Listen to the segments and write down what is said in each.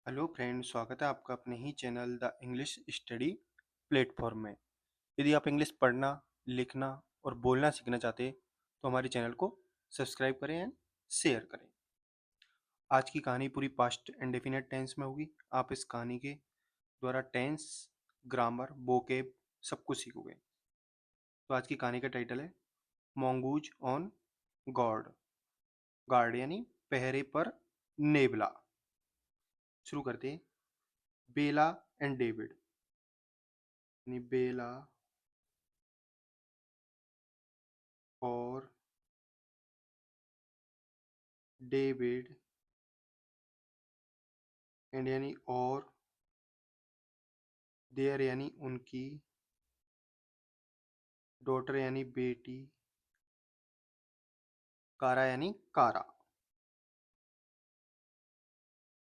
Hello friend, स्वागत है आपका अपने ही channel the English study platform में। यदि आप इंग्लिश पढ़ना, लिखना और बोलना सीखना चाहते हैं तो हमारे चैनल को सब्सक्राइब करें एंड शेयर करें। आज की कहानी पूरी पास्ट इंडेफिनिट टेंस में होगी। आप इस कहानी के द्वारा टेंस, ग्रामर, वोकेब सब कुछ सीखोगे। तो आज की कहानी का टाइटल है मोंगूज ऑन गॉड। गार्ड यानी पहरे पर नेबला। शुरू करते हैं। बेला एंड डेविड यानी बेला और डेविड एंड यानी और, देयर यानी उनकी, डॉटर यानी बेटी, कारा यानी कारा।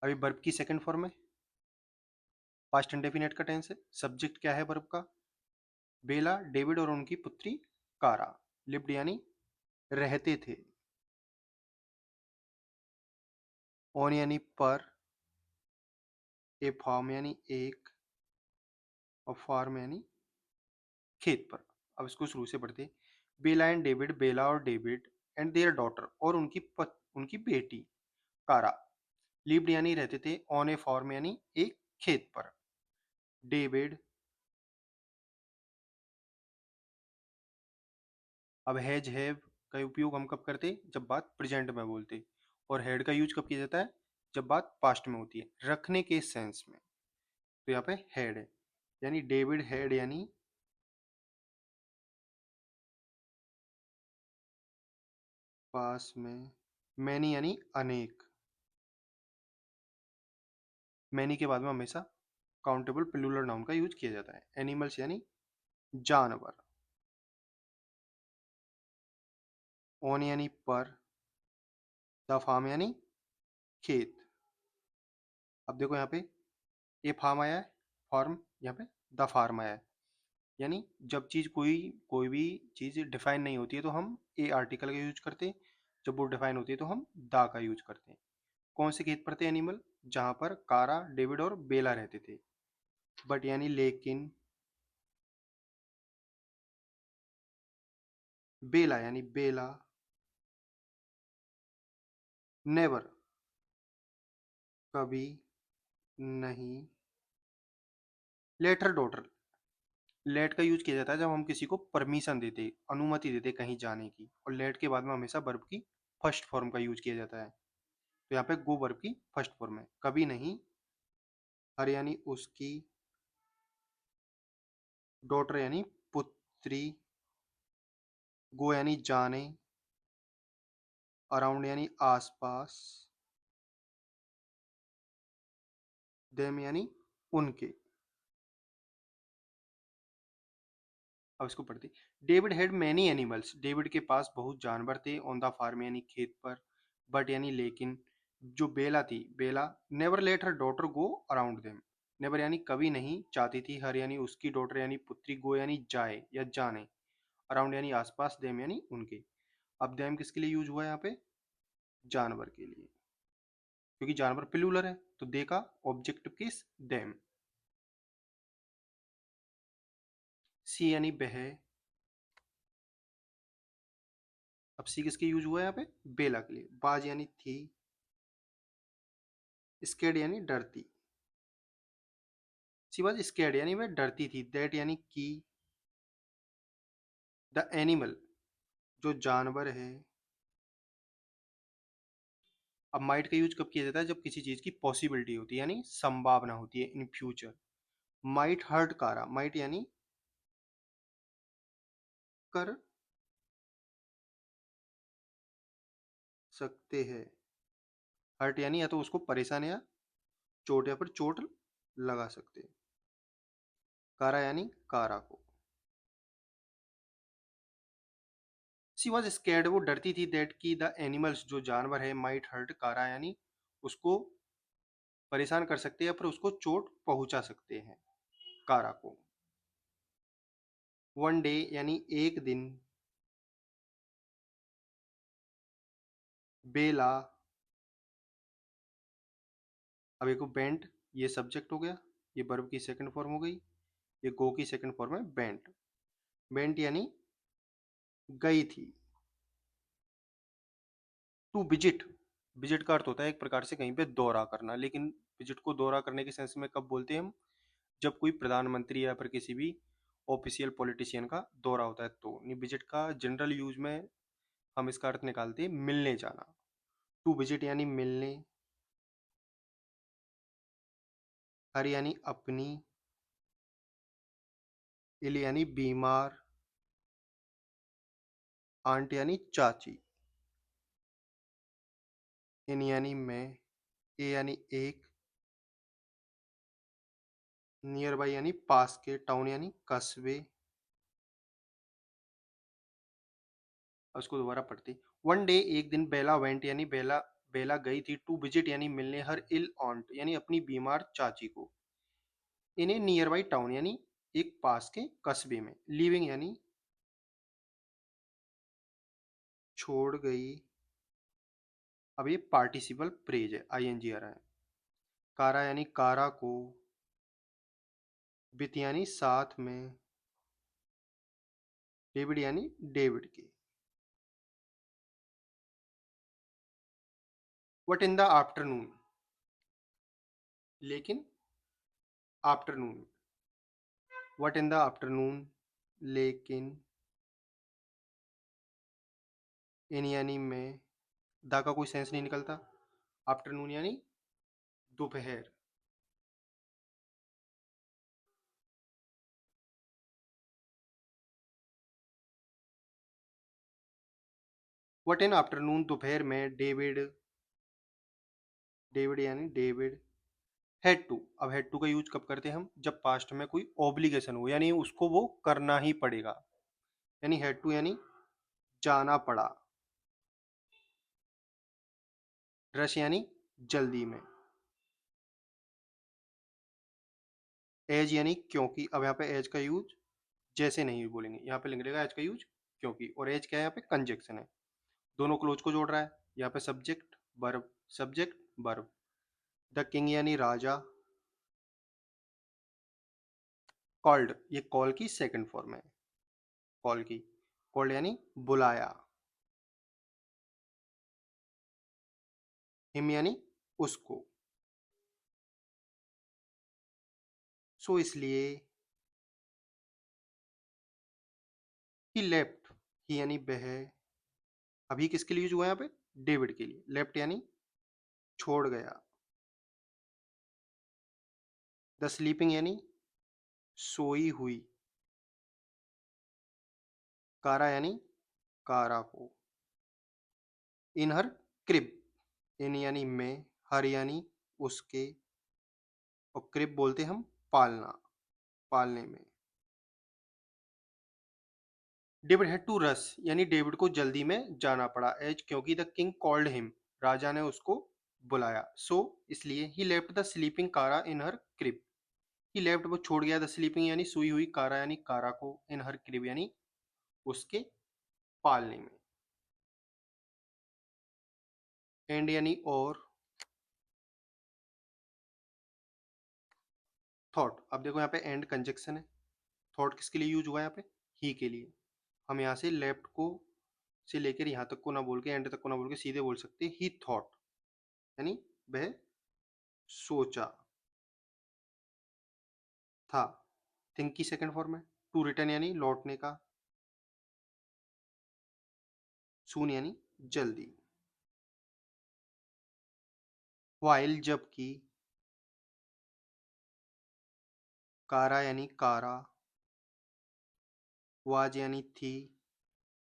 अभी वर्ब की सेकंड फॉर्म है, पास्ट इंडेफिनिट का टेंस है। सब्जेक्ट क्या है वर्ब का? बेला, डेविड और उनकी पुत्री कारा। लिव्ड यानी रहते थे। ऑन यानी पर, ए फार्म यानी एक, और फार्म यानी खेत पर। अब इसको शुरू से पढ़ते। बेला एंड डेविड, बेला और डेविड एंड देयर डॉटर और उनकी बेटी कारा। लिव्ड यानी रहते थे, ऑन ए फार्म यानी एक खेत पर। डेविड, अब हैज हैव का उपयोग हम कब करते? जब बात प्रेजेंट में बोलते। और हैड का यूज कब किया जाता है? जब बात पास्ट में होती है, रखने के सेंस में। तो यहाँ पे हैड है, यानी डेविड हैड यानी पास में। मैनी यानी अनेक। मैनी के बाद में हमेशा काउंटेबल प्लूरल नाउन का यूज किया जाता है। एनिमल्स यानी जानवर। ऑन यानी पर, द फार्म यानी खेत। अब देखो यहाँ पे ए फार्म आया है, फार्म, यहाँ पे द फार्म आया है। यानी जब चीज कोई कोई भी चीज डिफाइन नहीं होती है तो हम ए आर्टिकल का यूज करते हैं। जब वो डिफाइन होती है तो हम दा का यूज करते हैं। कौन से खेत पर थे एनिमल? जहां पर कारा, डेविड और बेला रहते थे। बट यानी लेकिन। बेला यानी बेला। नेवर, कभी नहीं। लेटर डॉटर, लेट का यूज किया जाता है जब हम किसी को परमिशन देते, अनुमति देते कहीं जाने की। और लेट के बाद में हमेशा वर्ब की फर्स्ट फॉर्म का यूज किया जाता है। तो यहाँ पे गो वर्ब की फर्स्ट फॉर्म है। कभी नहीं, हर यानी उसकी, डॉटर यानी पुत्री, गो यानी जाने, अराउंड यानी आसपास, देम यानी उनके। अब इसको पढ़ते। David had many animals, David के पास बहुत जानवर थे। ऑन द फार्म यानी खेत पर। बट यानी लेकिन, जो बेला थी, Bella never let her daughter go around them. Never यानी कभी नहीं चाहती थी, हर यानी उसकी, डॉटर यानी पुत्री, गो यानी जाए या जाने, अराउंड यानी आसपास, देम यानी उनके। अब देम किसके लिए यूज हुआ है यहाँ पे? जानवर के लिए, क्योंकि जानवर प्लूरल है तो दे का ऑब्जेक्ट किस? देम। सी यानी वह। अब सी किसके यूज हुआ है यहाँ पे? बेला के लिए। बाज यानी थी, स्केड यानी डरती। सी वॉज स्केड यानी वह डरती थी। दैट यानी की। द एनिमल, जो जानवर है। अब माइट का यूज कब किया जाता है? जब किसी चीज की पॉसिबिलिटी होती है, यानी संभावना होती है इन फ्यूचर। माइट हर्ट कारा, माइट यानी कर सकते हैं। हर्ट यानी या तो उसको परेशान या चोट, या फिर चोट लगा सकते हैं। कारा यानी कारा को। सी वॉज स्कैर्ड, वो डरती थी। दैट की द एनिमल्स, जो जानवर है, माइट हर्ट कारा यानी उसको परेशान कर सकते हैं या फिर उसको चोट पहुंचा सकते हैं, कारा को। वन डे यानी एक दिन। बेला, अब देखो बेंट, ये सब्जेक्ट हो गया, ये वर्ब की सेकंड फॉर्म हो गई, ये गो की सेकंड फॉर्म है बेंट। बेंट यानी गई थी। टू विजिट, विजिट का अर्थ होता है एक प्रकार से कहीं पे दौरा करना, लेकिन विजिट को दौरा करने के सेंस में कब बोलते हैं हम? जब कोई प्रधानमंत्री या फिर किसी भी ऑफिशियल पॉलिटिशियन का दौरा होता है तो। विजिट का जनरल यूज में हम इसका अर्थ निकालते हैं मिलने जाना। टू विजिट यानी मिलने, हर यानी अपनी, इल यानी बीमार, आंट यानी चाची, इन यानी मैं, ए यानी एक, नियर बाई यानी पास के, टाउन यानी कस्बे। अब उसको दोबारा पढ़ते। वन डे, एक दिन, बेला वेंट यानी बेला बेला गई थी टू विजिट यानी मिलने हर इल ऑन्ट यानी अपनी बीमार चाची को, इन्हें नियर बाई टाउन यानी एक पास के कस्बे में, लिविंग यानी छोड़ गई। अब ये पार्टिसिपल प्रेज है, आईएनजी आ रहा है। कारा यानी कारा को, विथ यानी साथ में, डेविड यानी डेविड के। वट इन द आफ्टरनून, लेकिन afternoon, what in the afternoon, लेकिन, इन यानी में, दा का कोई सेंस नहीं निकलता, आफ्टरनून यानी दोपहर। वट इन आफ्टरनून, दोपहर में, डेविड, डेविड यानी डेविड, हैड टू। अब हैड टू का यूज कब करते हैं हम? जब पास्ट में कोई ऑब्लिगेशन हो, यानी उसको वो करना ही पड़ेगा, यानी हैड टू यानी जाना पड़ा। रश यानी जल्दी में। एज यानी क्योंकि। अब यहाँ पे एज का यूज जैसे नहीं बोलेंगे, यहाँ पे लिख लेगा एज का यूज क्योंकि। और एज क्या है? यहाँ पे कंजक्शन है, दोनों क्लोज को जोड़ रहा है। यहाँ पे subject verb, subject verb. The king यानी राजा, कॉल्ड, ये कॉल की सेकंड फॉर्म है, कॉल की, कॉल्ड यानी बुलाया। हिम यानी उसको, सो इसलिए। ही लेफ्ट, ही यानी वह, अभी किसके लिए यूज हुआ है यहाँ पे? डेविड के लिए। लेफ्ट यानी छोड़ गया। द स्लीपिंग यानी सोई हुई। कारा यानी कारा को। इन हर क्रिब, इन यानी में, हर यानी उसके, और क्रिब बोलते हम पालना, पालने में। डेविड हैड टू रश, यानी डेविड को जल्दी में जाना पड़ा, एज क्योंकि द किंग कॉल्ड हिम, राजा ने उसको बुलाया, सो इसलिए। ही लेफ्ट द स्लीपिंग कारा इन हर क्रिब, ही लेफ्ट वो छोड़ गया, द स्लीपिंग यानी सोई हुई, कारा यानी कारा को, इन हर क्रिब यानी उसके पालने में। एंड यानी और, थॉट। अब देखो यहाँ पे एंड कंजक्शन है, थॉट किसके लिए यूज हुआ है यहाँ पे? ही के लिए। हम यहाँ से लेफ्ट को से लेकर यहाँ तक को ना बोल के, एंड तक को ना बोल के, सीधे बोल सकते ही थॉट, यानी वह सोचा था। थिंक की सेकंड फॉर्म है। टू रिटर्न यानी लौटने का, सून यानी जल्दी। वाइल जबकि, कारा यानी कारा, वाज यानी थी,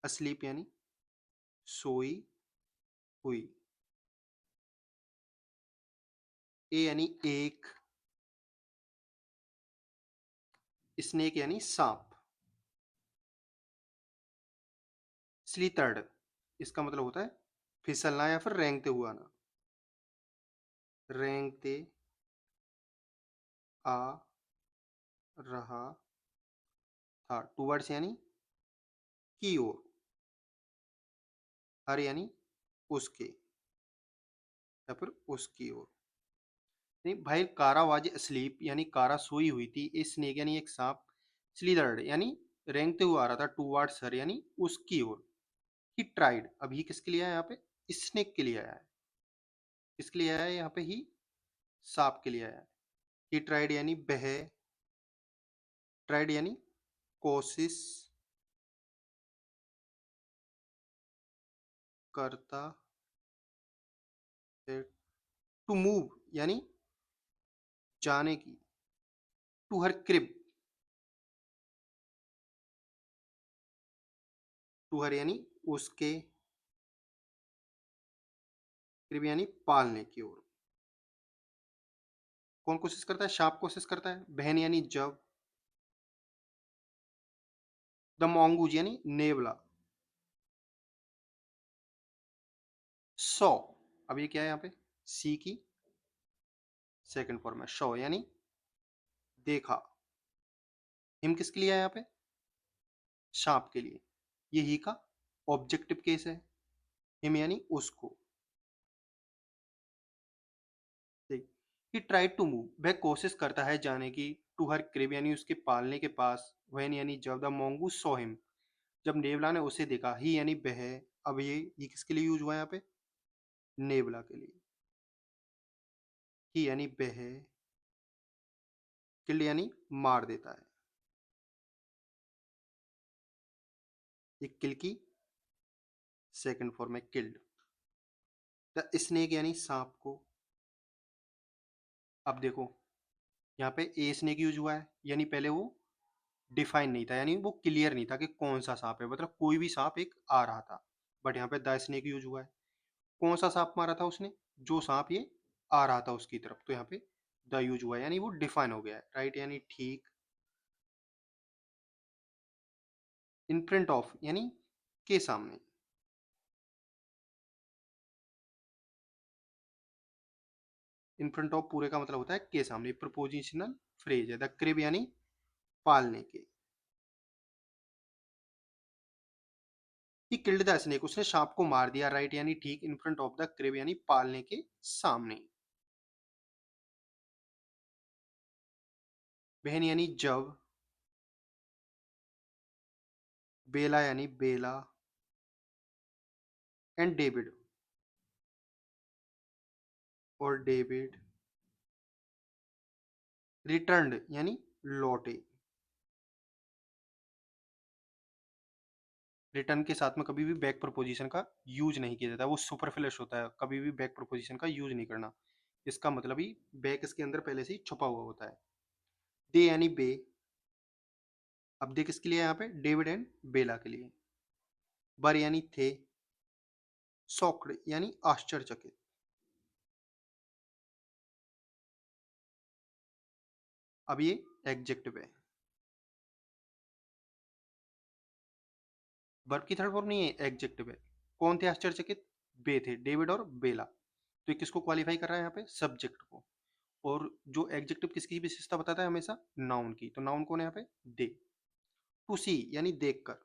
अस्लीप यानी सोई हुई। ए यानी एक, स्नेक यानी सांप। स्लीतर्ड, इसका मतलब होता है फिसलना या फिर रेंगते हुआ आना। रेंगते आ रहा था, टूवर्ड्स यानी की ओर, हर यानी उसके या फिर उसकी ओर। नहीं भाई, कारा वाज asleep यानी कारा सोई हुई थी, ए स्नेक यानी एक सांप, स्लीदर्ड यानी रेंगते हुए आ रहा था, टूवर्ड्स हर यानी उसकी ओर। ही ट्राइड, अब ही किसके लिए आया यहाँ पे? स्नेक के लिए आया है। किसके लिए आया है यहाँ पे? ही सांप के लिए आया है। ही ट्राइड यानी बह, ट्राइड यानी कोशिश करता है, टू मूव यानी जाने की, to her crib, to her यानी उसके, क्रिब यानी पालने की ओर। कौन कोशिश करता है? सांप कोशिश करता है। बहन यानी जब, द मोंगूज यानी नेवला, सौ, अब ये क्या है यहाँ पे? सी की सेकंड फॉर्म है, शो यानी देखा। हिम किसके लिए है यहाँ पे? सांप के लिए। ये ही का ऑब्जेक्टिव केस है। हिम यानी उसको। ही ट्राइड टू मूव, वह कोशिश करता है जाने की, टू हर क्रिब यानी उसके पालने के पास, वहन यानी जब, द मोंगूज सॉ हिम, जब नेवला ने उसे देखा, ही यानी वह। अब ये किसके लिए यूज हुआ है यहाँ पे? नेवला के लिए। ही यानी वह, किल्ड यानी मार देता है। ये किल की सेकंड फॉर्म है, किल्ड। द स्नेक यानी सांप को। अब देखो, यहाँ पे ए स्नेक यूज हुआ है, यानी पहले वो डिफाइन नहीं था, यानी वो क्लियर नहीं था कि कौन सा सांप है, मतलब कोई भी सांप एक आ रहा था। बट यहाँ पे द स्नेक यूज हुआ है। कौन सा सांप मारा था उसने? जो सांप ये आ रहा था उसकी तरफ, तो यहाँ पे द यूज हुआ है, यानी वो डिफाइन हो गया है। राइट यानी ठीक। इन फ्रंट ऑफ यानी के सामने। इन फ्रंट ऑफ पूरे का मतलब होता है के सामने। प्रपोजिशनल फ्रेज है। द क्रिब यानी पालने के। ही किल्ड द स्नेक, उसने सांप को मार दिया। राइट यानी ठीक। In front of the crib यानी पालने के सामने। बहन यानी जब। बेला यानी बेला। एंड डेविड, और डेविड। रिटर्न्ड यानी लौटे। रिटर्न के साथ में कभी भी बैक प्रपोजिशन का यूज नहीं किया जाता, वो सुपरफ्लश होता है, कभी भी बैक प्रपोजिशन का यूज नहीं करना। इसका मतलब ही बैक इसके अंदर पहले से ही छुपा हुआ होता है। दे यानी बे। अब दे किसके लिए है यहाँ पे? डेविड एंड बेला के लिए। बर यानी थे। सॉक्ड यानी आश्चर्यचकित। अब ये एडजेक्टिव है। वर्ब की थर्ड फॉर्म नहीं है, एडजेक्टिव है। कौन थे आश्चर्यचकित? बे थे, डेविड और बेला। तो ये किसको क्वालिफाई कर रहा है यहाँ पे? सब्जेक्ट को। और जो एडजेक्टिव किसकी विशेषता बताता है? हमेशा नाउन की। तो नाउन कौन है यहाँ पे? दे। टू सी यानी देखकर।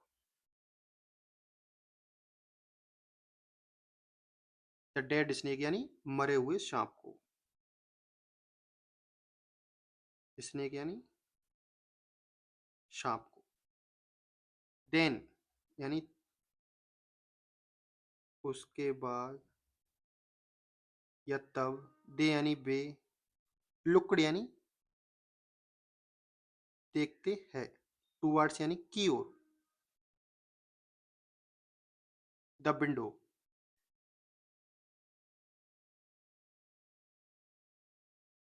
द डेड स्नेक यानी मरे हुए सांप को। स्नेक यानी सांप को। देन यानी उसके बाद या तब। दे यानी वे। लुक्ड यानी देखते हैं। टूवर्ड्स यानी की ओर। The window.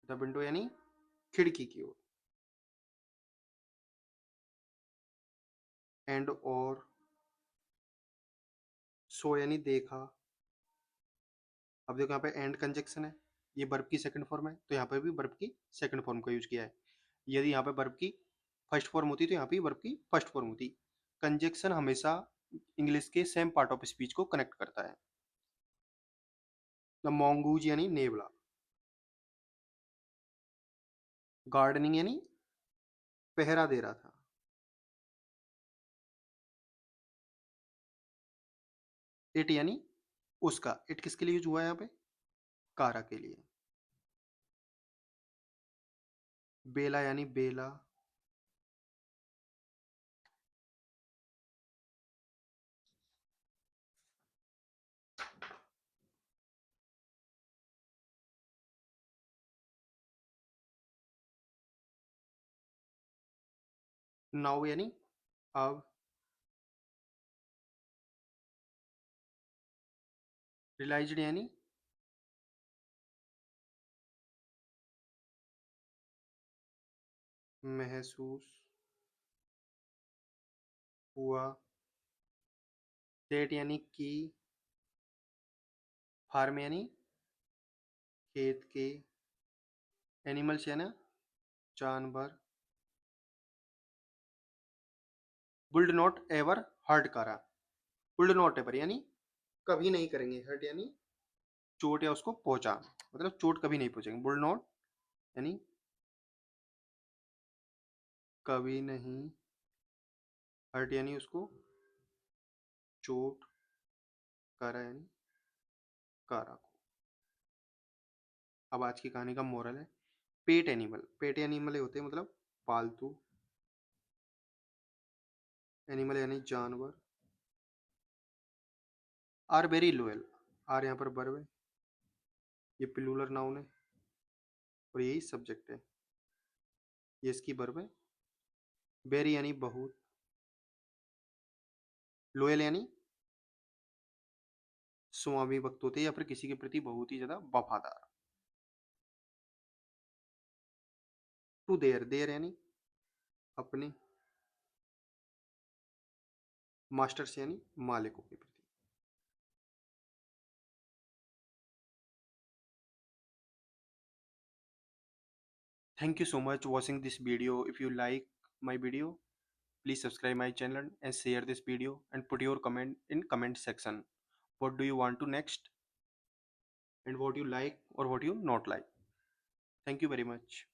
द विंडो यानी खिड़की की ओर। एंड और। सो यानी देखा। अब देखो यहाँ पे एंड कंजक्शन है, ये वर्ब की सेकंड फॉर्म है, तो यहाँ पे भी वर्ब की सेकंड फॉर्म का यूज किया है। यदि यहाँ पे वर्ब की फर्स्ट फॉर्म होती तो यहाँ पे वर्ब की फर्स्ट फॉर्म होती। कंजक्शन हमेशा इंग्लिश के सेम पार्ट ऑफ स्पीच को कनेक्ट करता है। द मोंगूज यानी नेवला। गार्डनिंग यानी पहरा दे रहा था। इट यानी उसका। इट किसके लिए यूज हुआ है यहाँ पे? कारा के लिए। बेला यानी बेला। नाउ यानी अब। रियलाइज्ड यानी महसूस हुआ। दैट यानी कि। फार्म यानी खेत के। एनिमल्स यानी जानवर। वुड नॉट एवर हर्ट करा। वुड नॉट एवर यानी कभी नहीं करेंगे। हर्ट यानी चोट या उसको पहुंचा, मतलब चोट कभी नहीं पहुंचेंगे। वुड नॉट यानी कभी नहीं। हर्ट यानी उसको चोट करा यानी करा। अब आज की कहानी का मोरल है, पेट एनिमल। पेट एनिमल होते हैं मतलब पालतू एनिमल यानी जानवर। Are very loyal. आर यहाँ पर वर्ब है, ये प्लूरल नाउन है और यही सब्जेक्ट है। ये इसकी वर्ब है। वेरी यानी बहुत। लोयल यानी स्वाभिभक्त होते हैं या फिर किसी के प्रति बहुत ही ज्यादा वफादार। To their. देयर यानी अपने। मास्टर्स यानी मालिकों के प्रति। Thank you so much watching this video. If you like my video, please subscribe my channel and share this video and put your comment in comment section. What do you want to next and what you like or what you not like. Thank you very much.